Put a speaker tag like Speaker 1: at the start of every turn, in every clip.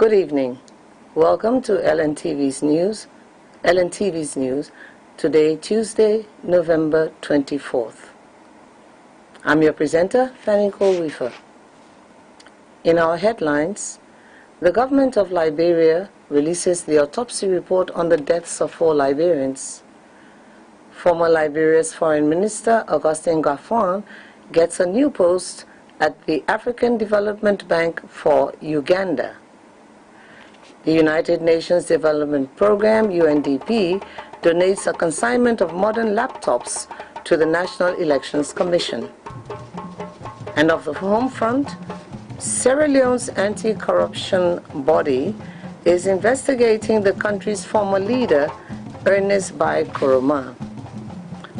Speaker 1: Good evening. Welcome to Lntv's news, today, Tuesday, November 24th. I'm your presenter, Fanny Cole-Weaver. In our headlines, the government of Liberia releases the autopsy report on the deaths of 4 Liberians. Former Liberia's Foreign Minister, Augustine Gaffon, gets a new post at the African Development Bank for Uganda. The United Nations Development Program, UNDP, donates a consignment of modern laptops to the National Elections Commission. And of the home front, Sierra Leone's anti-corruption body is investigating the country's former leader, Ernest Bai Koroma.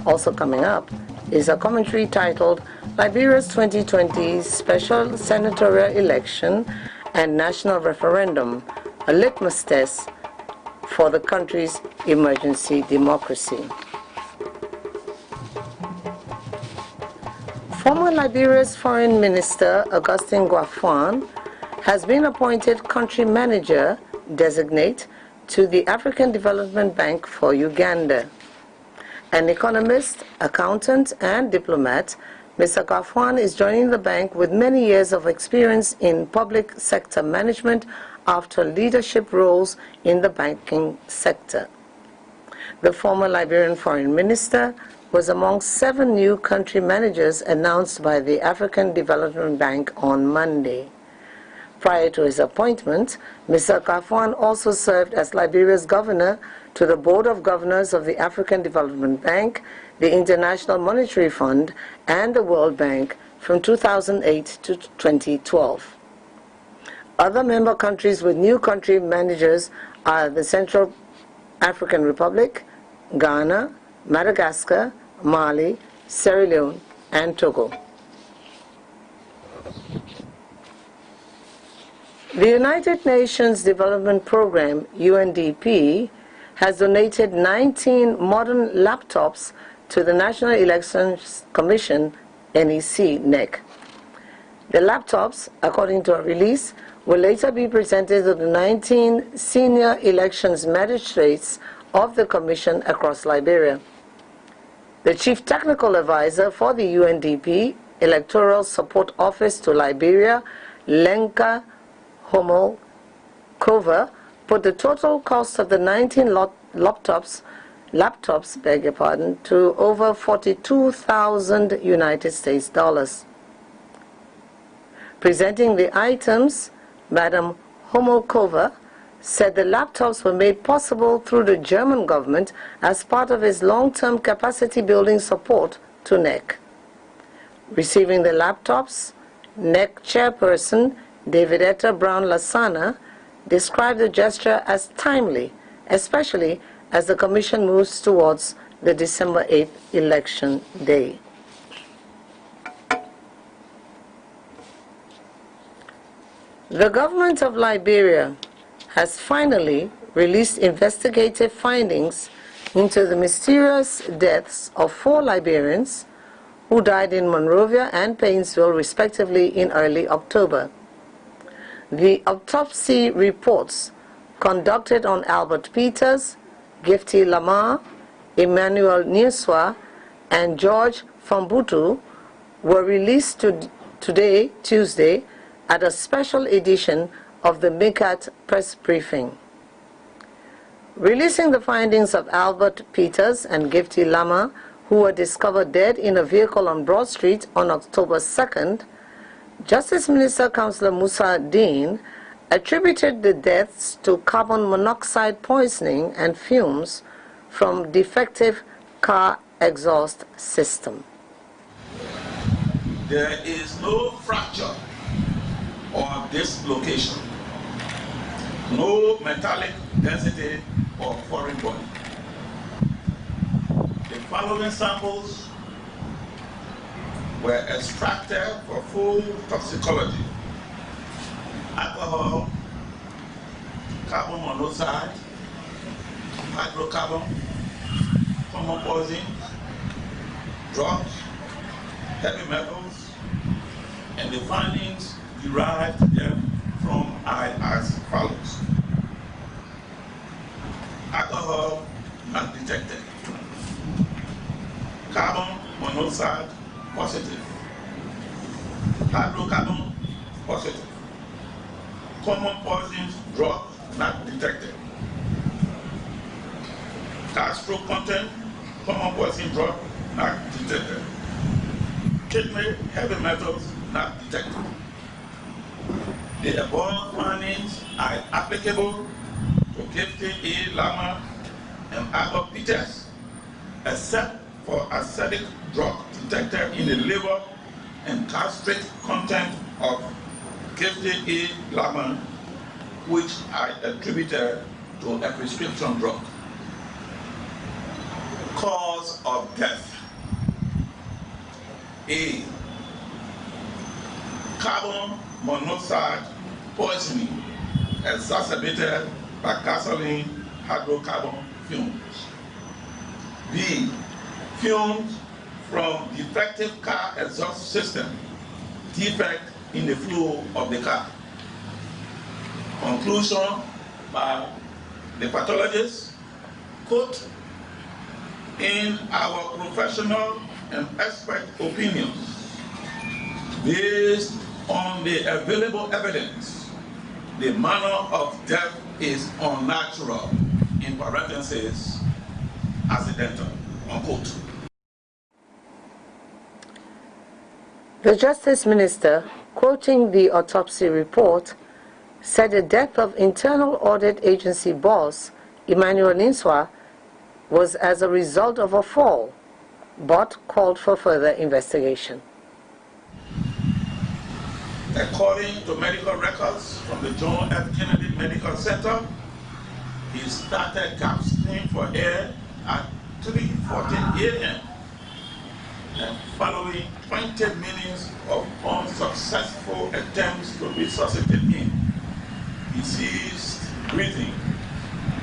Speaker 1: Also coming up is a commentary titled Liberia's 2020 Special Senatorial Election and National Referendum, a litmus test for the country's emergency democracy. Former Liberia's Foreign Minister, Augustine Gaffon, has been appointed country manager designate to the African Development Bank for Uganda. An economist, accountant, and diplomat, Mr. Gaffon is joining the bank with many years of experience in public sector management after leadership roles in the banking sector. The former Liberian foreign minister was among 7 new country managers announced by the African Development Bank on Monday. Prior to his appointment, Mr. Gaffon also served as Liberia's governor to the Board of Governors of the African Development Bank, the International Monetary Fund, and the World Bank from 2008 to 2012. Other member countries with new country managers are the Central African Republic, Ghana, Madagascar, Mali, Sierra Leone, and Togo. The United Nations Development Program, UNDP, has donated 19 modern laptops to the National Elections Commission, NEC. The laptops, according to a release, will later be presented to the 19 senior elections magistrates of the Commission across Liberia. The Chief Technical Advisor for the UNDP Electoral Support Office to Liberia, Lenka Homolkova, put the total cost of the 19 laptops, to over 42,000 United States dollars. Presenting the items, Madam Homolkova said the laptops were made possible through the German government as part of its long-term capacity building support to NEC. Receiving the laptops, NEC chairperson Davidetta Brown-Lasana described the gesture as timely, especially as the Commission moves towards the December 8th election day. The government of Liberia has finally released investigative findings into the mysterious deaths of 4 Liberians who died in Monrovia and Painesville, respectively, in early October. The autopsy reports conducted on Albert Peters, Gifty Lamar, Emmanuel Nieswa, and George Fambutu were released today, Tuesday, at a special edition of the MICAT press briefing. Releasing the findings of Albert Peters and Gifty Lama, who were discovered dead in a vehicle on Broad Street on October 2nd, Justice Minister Councillor Musa Dean attributed the deaths to carbon monoxide poisoning and fumes from defective car exhaust system.
Speaker 2: There is no fracture or dislocation, no metallic density or foreign body. The following samples were extracted for full toxicology: alcohol, carbon monoxide, hydrocarbon, common poison, drugs, heavy metals, and the findings derived them from are as follows. Alcohol not detected. Carbon monoxide positive. Hydrocarbon positive. Common poison drug not detected. Gastro content, common poison drug not detected. Kidney heavy metals not detected. The above findings are applicable to gifted E. Lama and other pitches, except for acidic drug detected in the liver and castrate content of gifted E. Lama, which are attributed to a prescription drug. Cause of death. A. Carbon monoxide poisoning exacerbated by gasoline hydrocarbon fumes. B. Fumes from defective car exhaust system, defect in the flow of the car. Conclusion by the pathologist, quote, in our professional and expert opinions, based on the available evidence, the manner of death is unnatural, in parentheses, accidental, unquote.
Speaker 1: The Justice Minister, quoting the autopsy report, said the death of Internal Audit Agency boss Emmanuel Ninswa was as a result of a fall, but called for further investigation.
Speaker 2: According to medical records from the John F. Kennedy Medical Center, he started gasping for air at 3:40 a.m. and following 20 minutes of unsuccessful attempts to resuscitate him, he ceased breathing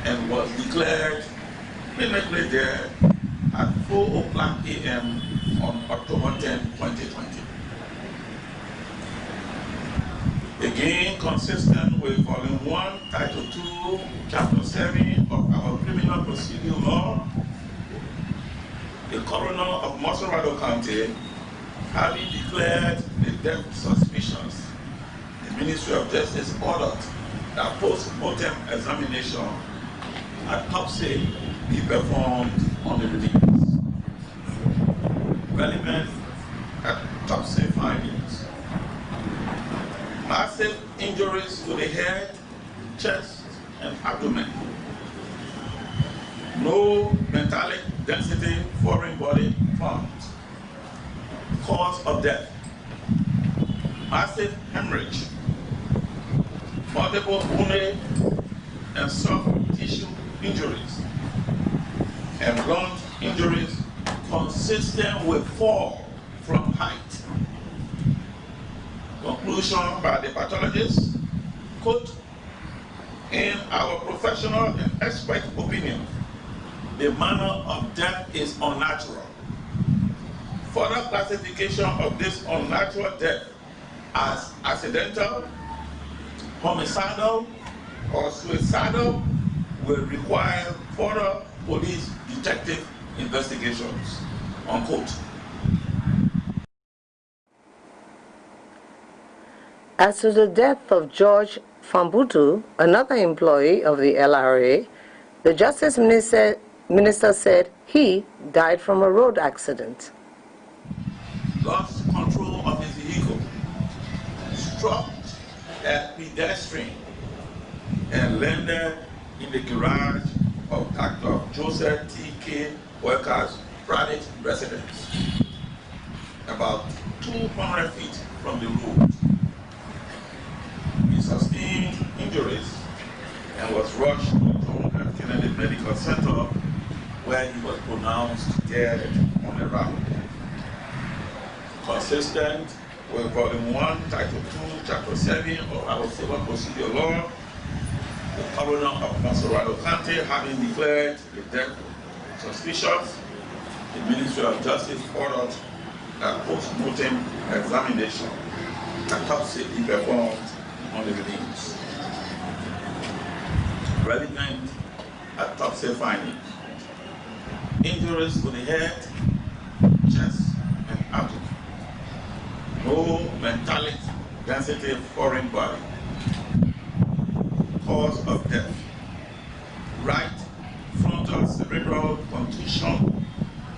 Speaker 2: and was declared clinically dead at 4:00 a.m. on October 10, 2020. Again, consistent with Volume 1, Title 2, Chapter 7 of our Criminal Procedure Law, the coroner of Mosorado County, having declared the death suspicious, the Ministry of Justice ordered that post-mortem examination autopsy be performed on the release. Relevant autopsy findings. Massive injuries to the head, chest, and abdomen. No metallic density foreign body found. Cause of death. Massive hemorrhage. Multiple bone and soft tissue injuries. And blunt injuries consistent with fall from height. Conclusion by the pathologist, quote, in our professional and expert opinion, the manner of death is unnatural. Further classification of this unnatural death as accidental, homicidal, or suicidal will require further police detective investigations, unquote.
Speaker 1: As to the death of George Fambutu, another employee of the LRA, the Justice Minister said he died from a road accident.
Speaker 2: Lost control of his vehicle, struck a pedestrian, and landed in the garage of Dr. Joseph T.K. Workers' private residence, about 200 feet from the road. He sustained injuries and was rushed to John F. Kennedy Medical Center, where he was pronounced dead on arrival. Consistent with Volume 1, Title 2, Chapter 7 of our Civil Procedure Law, the coroner of Mosorado County, having declared the death suspicious, the Ministry of Justice ordered a post-mortem examination, autopsy be performed on the remains. Relevant autopsy findings. Injuries to the head, chest, and abdomen. No metallic density foreign body. Cause of death. Right frontal cerebral contusion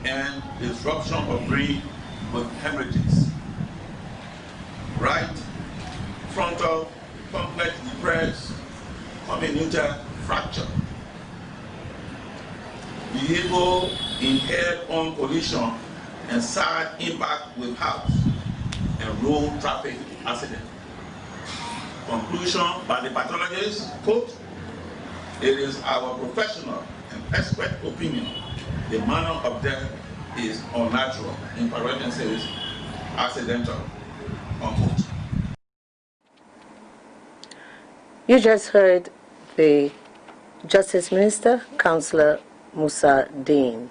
Speaker 2: and disruption of brain with hemorrhages. Right frontal complex depressed comminuted fracture. Vehicle in head-on collision and side impact with house and road traffic accident. Conclusion by the pathologist, quote, "It is our professional and expert opinion the manner of death is unnatural," in parentheses, accidental, unquote.
Speaker 1: You just heard the Justice Minister, Councillor Musa Dean.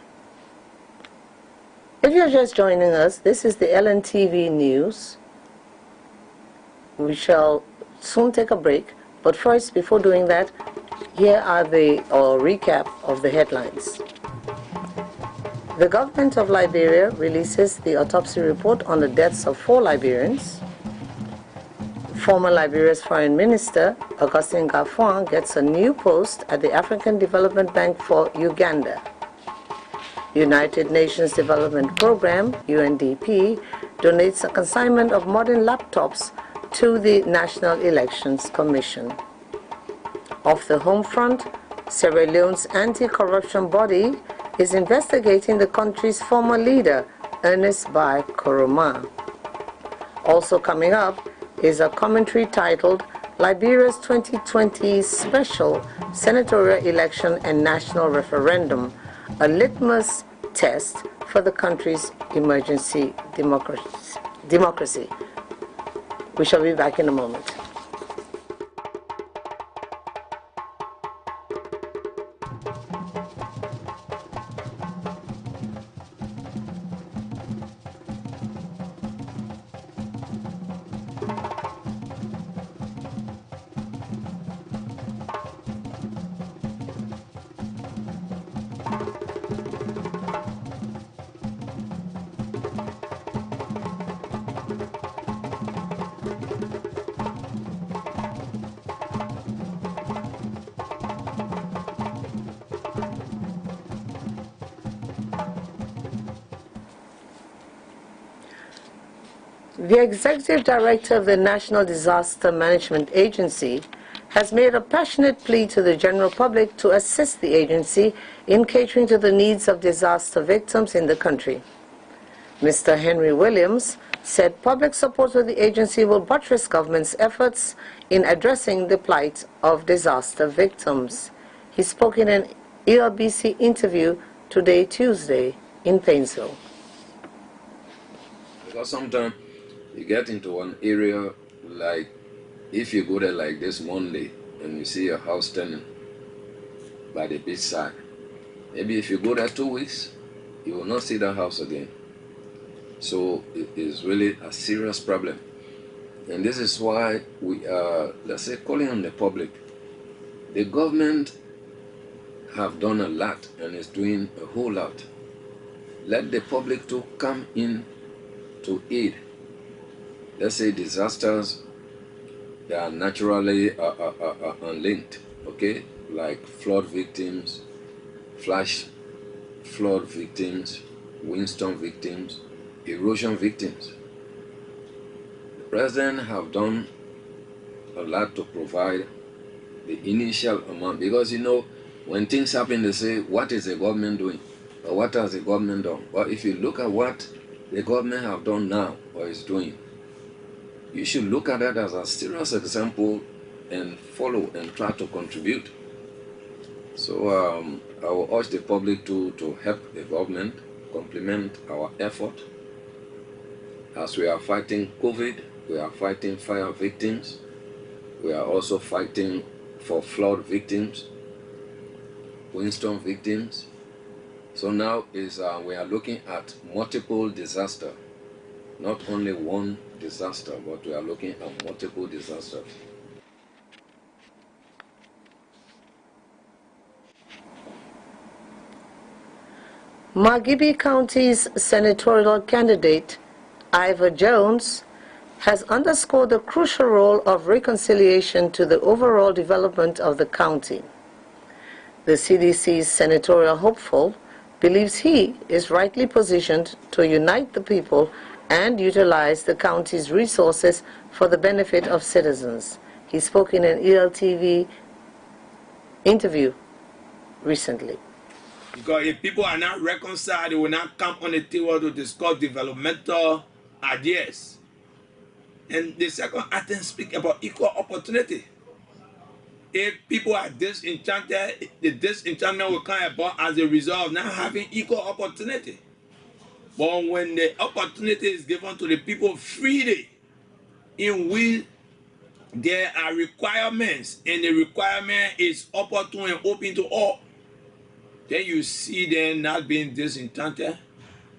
Speaker 1: If you're just joining us, this is the LNTV News. We shall soon take a break, but first, before doing that, here are the recap of the headlines. The government of Liberia releases the autopsy report on the deaths of 4 Liberians. Former Liberia's Foreign Minister, Augustine Gafuan, gets a new post at the African Development Bank for Uganda. United Nations Development Program, UNDP, donates a consignment of modern laptops to the National Elections Commission. Off the home front, Sierra Leone's anti-corruption body is investigating the country's former leader, Ernest Bai Koroma. Also coming up is a commentary titled Liberia's 2020 Special Senatorial Election and National Referendum, a litmus test for the country's emergency democracy. We shall be back in a moment. The Executive Director of the National Disaster Management Agency has made a passionate plea to the general public to assist the agency in catering to the needs of disaster victims in the country. Mr. Henry Williams said public support for the agency will buttress government's efforts in addressing the plight of disaster victims. He spoke in an ELBC interview today, Tuesday, in Painesville.
Speaker 3: Because sometimes you get into an area, like if you go there like this Monday and you see a house standing by the beach side, maybe if you go there 2 weeks, you will not see that house again. So it is really a serious problem. And this is why we are, let's say, calling on the public. The government have done a lot and is doing a whole lot. Let the public too come in to aid. Let's say disasters that are naturally unlinked, okay? Like flood victims, flash flood victims, windstorm victims, erosion victims. The president have done a lot to provide the initial amount, because you know, when things happen, they say, what is the government doing? Or what has the government done? But if you look at what the government have done now or is doing, you should look at that as a serious example and follow and try to contribute. So I will urge the public to help the government, complement our effort. As we are fighting COVID, we are fighting fire victims, we are also fighting for flood victims, windstorm victims. So now is we are looking at multiple disaster, not only one disaster, but we are looking at multiple disasters.
Speaker 1: Margibi County's senatorial candidate, Ivor Jones, has underscored the crucial role of reconciliation to the overall development of the county. The CDC's senatorial hopeful believes he is rightly positioned to unite the people and utilize the county's resources for the benefit of citizens. He spoke in an ELTV interview recently.
Speaker 4: Because if people are not reconciled, they will not come on the table to discuss developmental ideas. And the second item speaks about equal opportunity. If people are disenchanted, the disenchantment will come about as a result of not having equal opportunity. But when the opportunity is given to the people freely, in which there are requirements, and the requirement is opportune and open to all, then you see them not being disenchanted.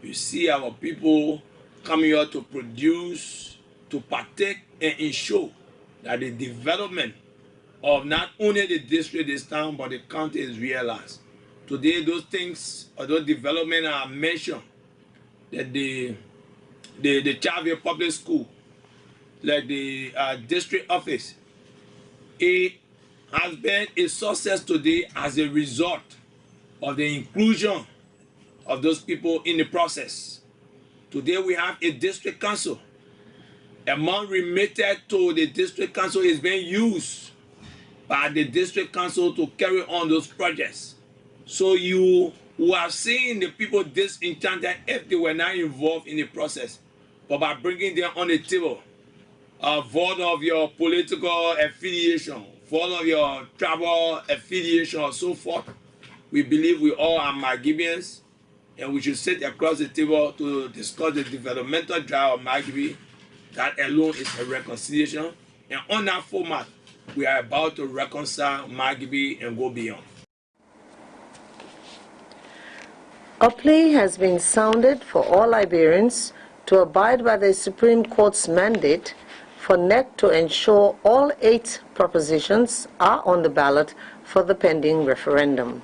Speaker 4: You see our people coming here to produce, to partake, and ensure that the development of not only the district this time, but the county is realized. Today, those things, or those developments are mentioned, that the Charville Public School, like the district office, it has been a success today as a result of the inclusion of those people in the process. Today we have a district council. Amount remitted to the district council is being used by the district council to carry on those projects. So you will have seen the people disenchanted if they were not involved in the process. But by bringing them on the table, vote of your political affiliation, vote of your tribal affiliation, or so forth, we believe we all are Margibians, and we should sit across the table to discuss the developmental drive of Margibi. That alone is a reconciliation. And on that format, we are about to reconcile Margibi and go beyond.
Speaker 1: A plea has been sounded for all Liberians to abide by the Supreme Court's mandate for NEC to ensure all 8 propositions are on the ballot for the pending referendum.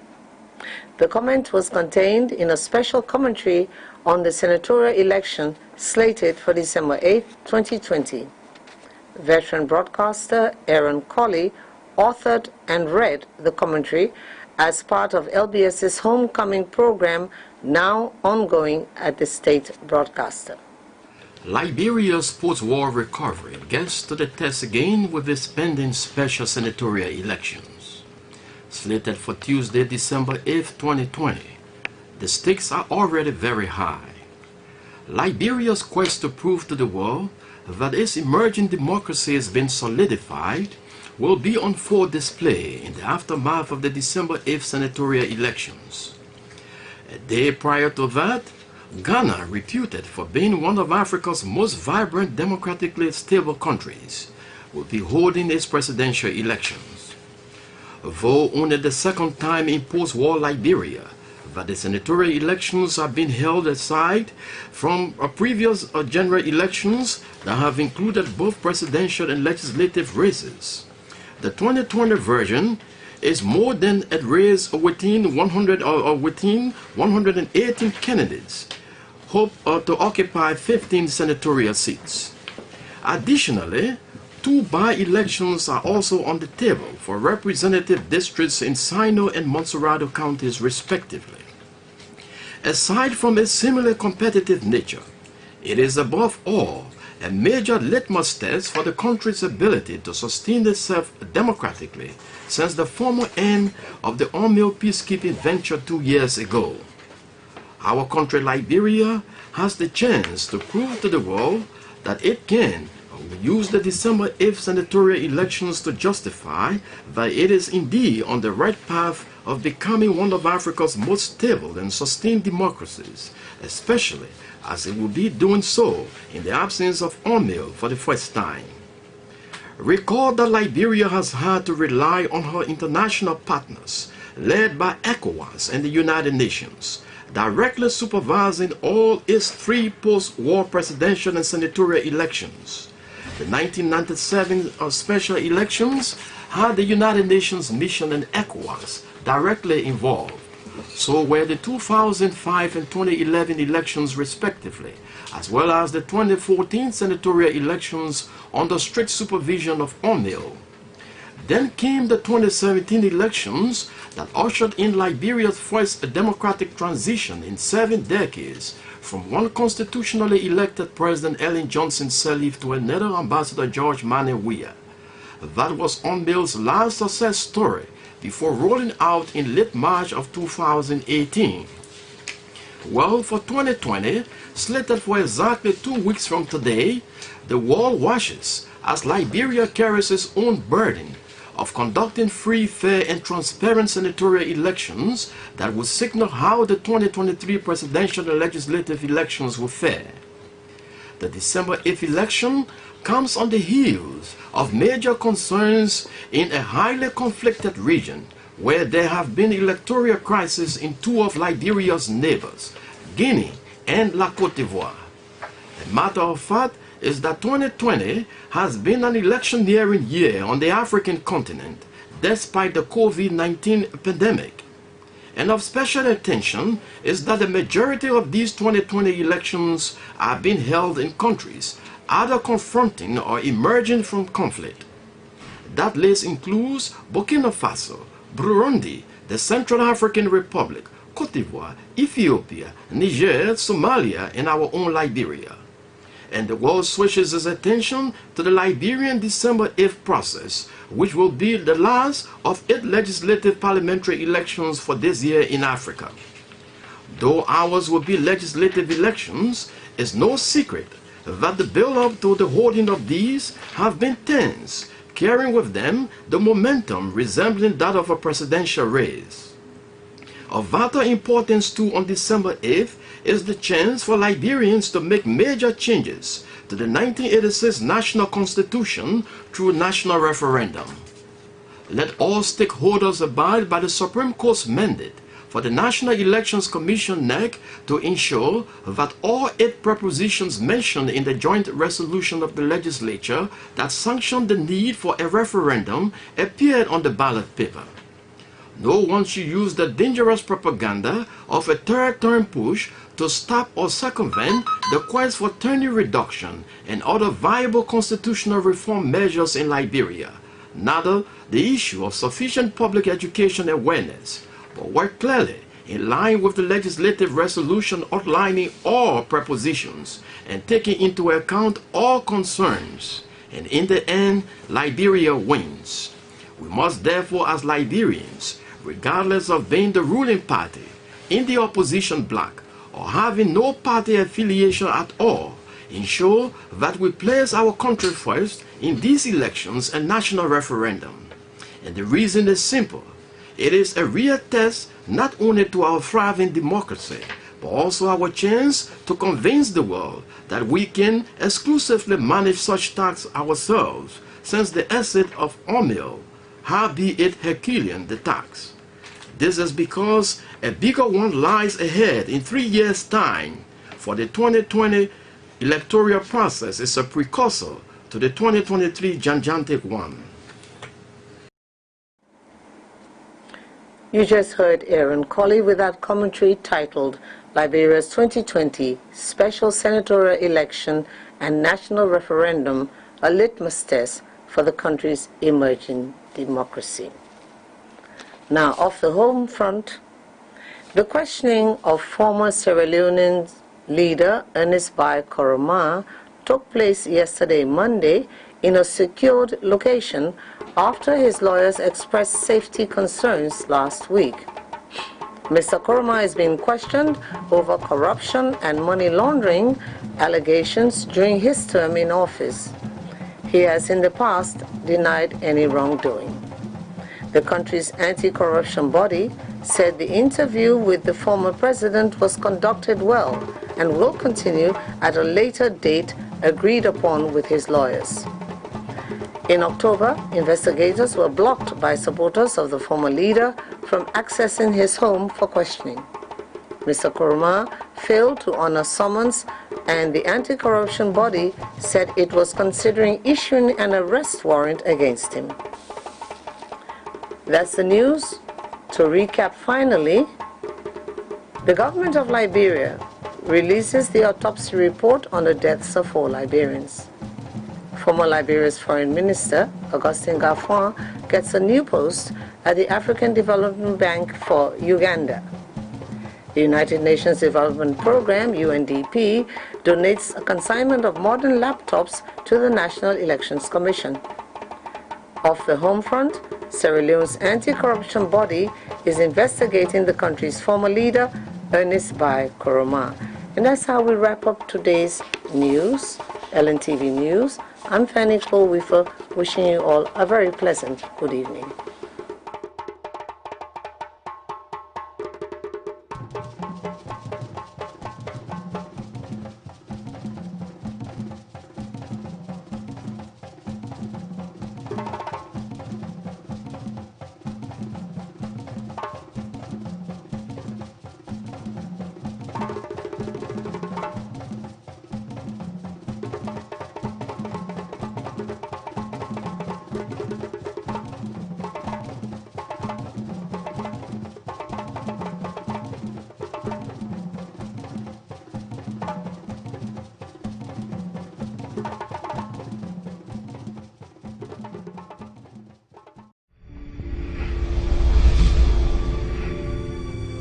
Speaker 1: The comment was contained in a special commentary on the senatorial election slated for December 8, 2020. Veteran broadcaster Aaron Colley authored and read the commentary as part of LBS's homecoming program, now ongoing at the state broadcaster.
Speaker 5: Liberia's post-war recovery gets to the test again with its pending special senatorial elections. Slated for Tuesday, December 8, 2020, the stakes are already very high. Liberia's quest to prove to the world that its emerging democracy has been solidified will be on full display in the aftermath of the December 8th senatorial elections. A day prior to that, Ghana, reputed for being one of Africa's most vibrant, democratically stable countries, will be holding its presidential elections. Though only the second time in post-war Liberia that the senatorial elections have been held aside from previous general elections that have included both presidential and legislative races, the 2020 version is more than a race within 118 candidates hope to occupy 15 senatorial seats. Additionally, 2 by-elections are also on the table for representative districts in Sino and Montserrado counties respectively. Aside from its similar competitive nature, it is above all a major litmus test for the country's ability to sustain itself democratically since the former end of the UNMIL peacekeeping venture 2 years ago. Our country, Liberia, has the chance to prove to the world that it can use the December 8th senatorial elections to justify that it is indeed on the right path of becoming one of Africa's most stable and sustained democracies, especially as it will be doing so in the absence of UNMIL for the first time. Recall that Liberia has had to rely on her international partners, led by ECOWAS and the United Nations, directly supervising all its 3 post-war presidential and senatorial elections. The 1997 special elections had the United Nations mission and ECOWAS directly involved, So were the 2005 and 2011 elections respectively, as well as the 2014 senatorial elections under strict supervision of O'Neill. Then came the 2017 elections that ushered in Liberia's first democratic transition in 7 decades from one constitutionally elected President Ellen Johnson Sirleaf to another Ambassador George Manneh Weah. That was O'Neill's last success story before rolling out in late March of 2018. Well, for 2020, slated for exactly 2 weeks from today, the world watches as Liberia carries its own burden of conducting free, fair, and transparent senatorial elections that will signal how the 2023 presidential and legislative elections will fare. The December 8th election comes on the heels of major concerns in a highly conflicted region where there have been electoral crises in 2 of Liberia's neighbors, Guinea and La Côte d'Ivoire. A matter of fact is that 2020 has been an electioneering year on the African continent despite the COVID-19 pandemic. And of special attention is that the majority of these 2020 elections are being held in countries either confronting or emerging from conflict. That list includes Burkina Faso, Burundi, the Central African Republic, Côte d'Ivoire, Ethiopia, Niger, Somalia, and our own Liberia. And the world switches its attention to the Liberian December 8th process, which will be the last of 8 legislative parliamentary elections for this year in Africa. Though ours will be legislative elections, it's no secret that the build-up to the holding of these have been tense, carrying with them the momentum resembling that of a presidential race. Of vital importance too on December 8th is the chance for Liberians to make major changes to the 1986 National Constitution through national referendum. Let all stakeholders abide by the Supreme Court's mandate for the National Elections Commission (NEC) to ensure that all 8 propositions mentioned in the joint resolution of the legislature that sanctioned the need for a referendum appeared on the ballot paper. No one should use the dangerous propaganda of a third-term push to stop or circumvent the quest for tenure reduction and other viable constitutional reform measures in Liberia, neither the issue of sufficient public education awareness, but work clearly in line with the legislative resolution outlining all propositions and taking into account all concerns. And in the end, Liberia wins. We must therefore, as Liberians, regardless of being the ruling party, in the opposition bloc, or having no party affiliation at all, ensure that we place our country first in these elections and national referendum. And the reason is simple. It is a real test not only to our thriving democracy, but also our chance to convince the world that we can exclusively manage such tasks ourselves, since the asset of O'Neill, howbeit Herculean the task. This is because a bigger one lies ahead in 3 years' time, for the 2020 electoral process is a precursor to the 2023 gigantic one.
Speaker 1: You just heard Aaron Colley with that commentary titled Liberia's 2020 Special Senatorial Election and National Referendum, a litmus test for the country's emerging democracy. Now, off the home front, the questioning of former Sierra Leonean leader Ernest Bai Koroma took place yesterday, Monday, in a secured location after his lawyers expressed safety concerns last week. Mr. Koroma is being questioned over corruption and money laundering allegations during his term in office. He has in the past denied any wrongdoing. The country's anti-corruption body said the interview with the former president was conducted well and will continue at a later date agreed upon with his lawyers. In October, investigators were blocked by supporters of the former leader from accessing his home for questioning. Mr. Koroma failed to honor summons, and the anti-corruption body said it was considering issuing an arrest warrant against him. That's the news. To recap finally, The government of Liberia releases the autopsy report on the deaths of 4 Liberians. Former Liberia's Foreign Minister, Augustin Gaffon, gets a new post at the African Development Bank for Uganda. The United Nations Development Programme, UNDP, donates a consignment of modern laptops to the National Elections Commission. Off the home front, Sierra Leone's anti-corruption body is investigating the country's former leader, Ernest Bai Koroma. And that's how we wrap up today's news, LNTV News. I'm Fanny Cole-Wiffer, wishing you all a very pleasant good evening.